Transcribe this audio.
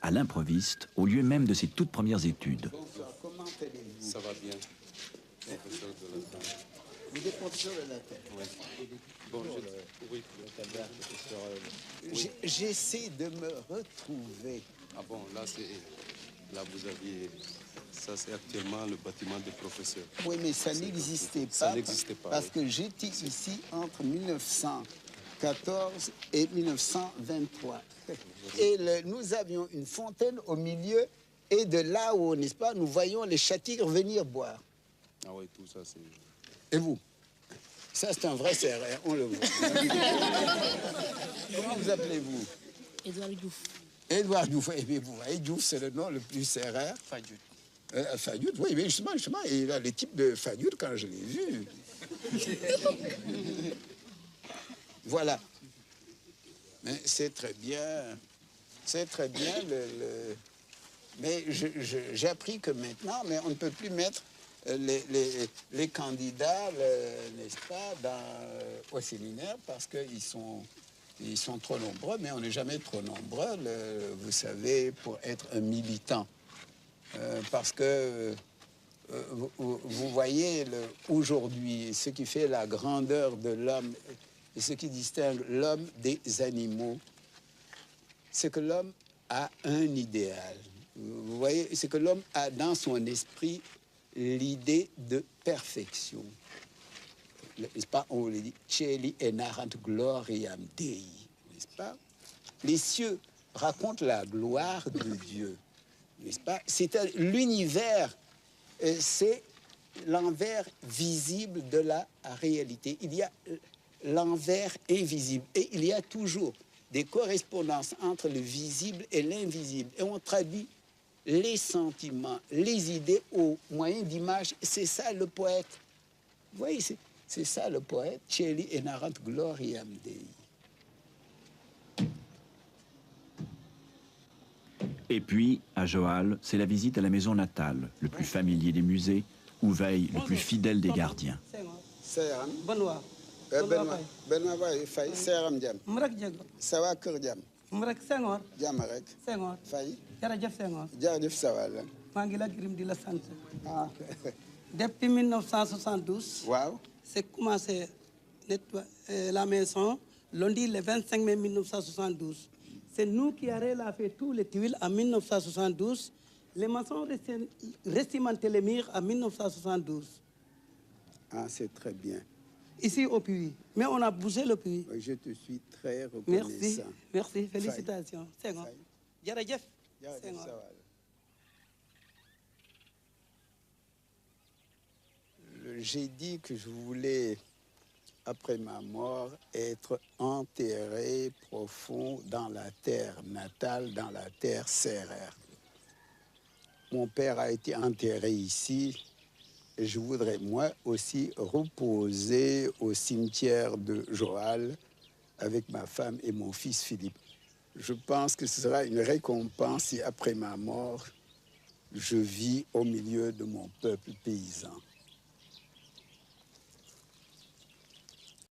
à l'improviste, au lieu même de ses toutes premières études. Bonsoir, comment allez-vous? Ça va bien. Professeur de latin. Vous êtes professeur de latin? Oui. Bon, oui. J'essaie de me retrouver. Ah bon, là, vous aviez... Ça, c'est actuellement le bâtiment des professeurs. Oui, mais ça n'existait pas. Ça n'existait pas, parce oui. que j'étais ici entre 1914 et 1923. Et nous avions une fontaine au milieu, et de là-haut, n'est-ce pas, nous voyons les châtigres venir boire. Ah oui, tout ça, c'est... Et vous? Ça, c'est un vrai CRR, on le voit. Comment vous appelez-vous? Édouard Diouf. Édouard Diouf. Et bien, vous voyez, Diouf, c'est le nom le plus CRR. Fadiout. Fadiout, oui, mais justement, il a les types de Fadiout quand je l'ai vu. Voilà. Mais c'est très bien. C'est très bien. Mais j'ai appris que maintenant, mais on ne peut plus mettre les candidats, n'est-ce pas, au séminaire parce qu'ils sont trop nombreux, mais on n'est jamais trop nombreux, vous savez, pour être un militant. Parce que vous voyez aujourd'hui ce qui fait la grandeur de l'homme et ce qui distingue l'homme des animaux, c'est que l'homme a un idéal. Vous voyez, c'est que l'homme a dans son esprit l'idée de perfection. N'est-ce pas? On le dit, Celi enarrant gloriam Dei. N'est-ce pas? Les cieux racontent la gloire de Dieu. N'est-ce pas? C'est l'univers, c'est l'envers visible de la réalité. Il y a l'envers invisible et il y a toujours des correspondances entre le visible et l'invisible. Et on traduit les sentiments, les idées au moyen d'images. C'est ça le poète. Vous voyez, c'est ça le poète. Celi enarrant gloriam Dei. Et puis, à Joal, c'est la visite à la maison natale, le plus familier des musées, où veille le plus fidèle des gardiens. Seeram. Benoît. Benoît Faye. Seeram Jam. Mrak Diego. Sawa Kër Jam. Mrak Senghor. Jam rek. Senghor. Faye. Jërëjëf Senghor. Jaajëf Sawal. maa ngi la gërëm di la sant. Ah. Depuis 1972. Waaw. c'est commencé la maison lundi le 25 mai 1972. C'est nous qui avons fait tous les tuiles en 1972. Les maçons restimenté les murs en 1972. Ah, c'est très bien. Ici au puits. Mais on a bougé le puits. Je te suis très reconnaissant. Merci, merci, félicitations. Senghor. Jërëjëf. Jaajëf Senghor. Sawal. J'ai dit que je voulais, après ma mort, être enterré profond dans la terre natale, dans la terre CRR. Mon père a été enterré ici et je voudrais moi aussi reposer au cimetière de Joal avec ma femme et mon fils Philippe. Je pense que ce sera une récompense si après ma mort, je vis au milieu de mon peuple paysan.